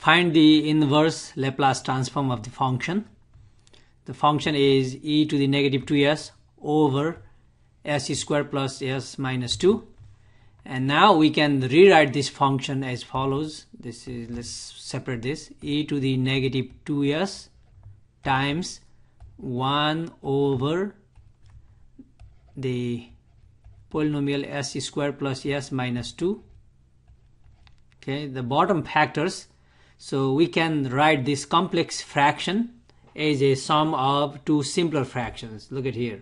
Find the inverse Laplace transform of the function. The function is e to the negative 2s over s squared plus s minus 2. And now we can rewrite this function as follows. This is, let's separate this, e to the negative 2s times 1 over the polynomial s squared plus s minus 2. Okay, the bottom factors. So we can write this complex fraction as a sum of two simpler fractions. Look at here.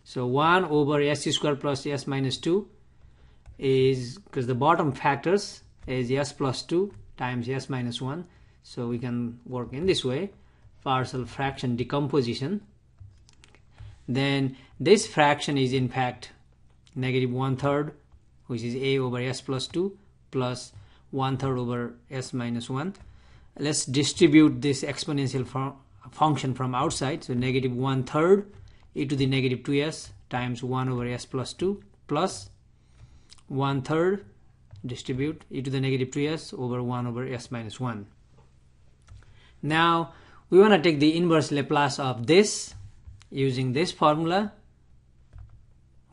So 1 over s squared plus s minus 2 is, because the bottom factors is s plus 2 times s minus 1. So we can work in this way, partial fraction decomposition. Then this fraction is in fact negative 1/3, which is a over s plus 2 plus 1/3 over s minus 1. Let's distribute this exponential function from outside. So negative 1/3 e to the negative 2s times 1 over s plus 2 plus 1/3 distribute e to the negative 2s over 1 over s minus 1. Now we want to take the inverse Laplace of this using this formula.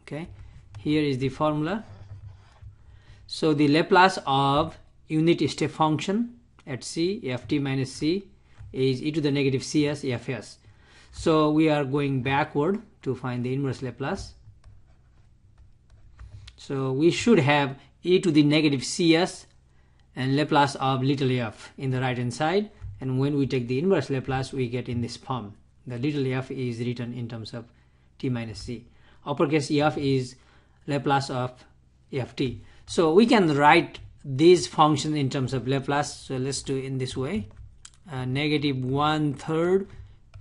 Okay, here is the formula. So the Laplace of unit step function at c, ft minus c, is e to the negative cs fs. So we are going backward to find the inverse Laplace. So we should have e to the negative cs and Laplace of little f in the right hand side, and when we take the inverse Laplace we get in this form. The little f is written in terms of t minus c. Uppercase f is Laplace of ft. So we can write these functions in terms of Laplace. So let's do it in this way. Negative 1/3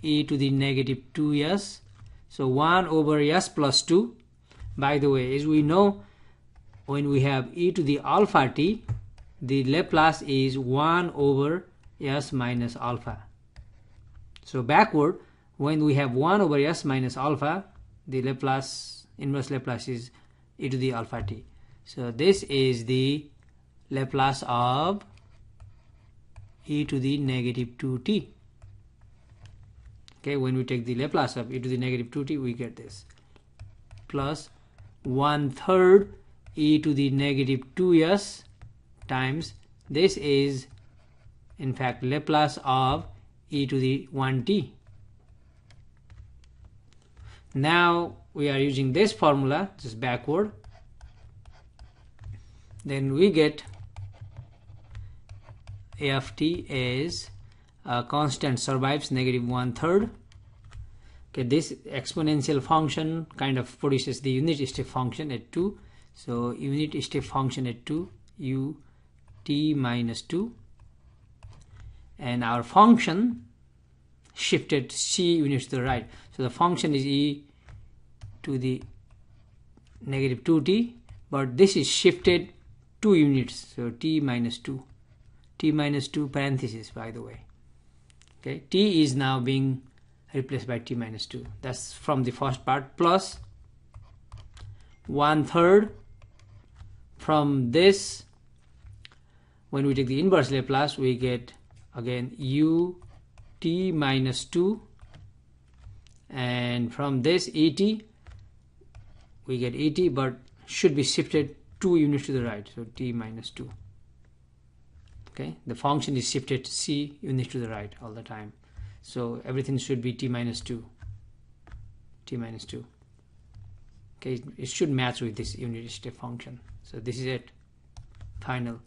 e to the negative 2s. So 1 over s plus 2. By the way, as we know, when we have e to the alpha t, the Laplace is 1 over s minus alpha. So backward, when we have 1 over s minus alpha, the Laplace, inverse Laplace is e to the alpha t. So this is the Laplace of e to the negative 2t. Okay, when we take the Laplace of e to the negative 2t, we get this. Plus 1/3 e to the negative 2s times, this is in fact Laplace of e to the 1t. Now we are using this formula, just backward. Then we get ft is a constant survives negative 1/3. Okay, this exponential function kind of produces the unit step function at 2. So unit step function at 2 u t minus 2, and our function shifted c units to the right. So the function is e to the negative 2t, but this is shifted 2 units, so t minus 2. T minus 2 parenthesis, by the way. Okay, t is now being replaced by t minus 2. That's from the first part, plus 1/3 from this. When we take the inverse Laplace, we get again u t minus 2, and from this et we get et, but should be shifted 2 units to the right, so t minus 2. Okay, the function is shifted c units to the right all the time, so everything should be t minus 2. T minus 2. Okay, it should match with this unit step function. So this is it, final.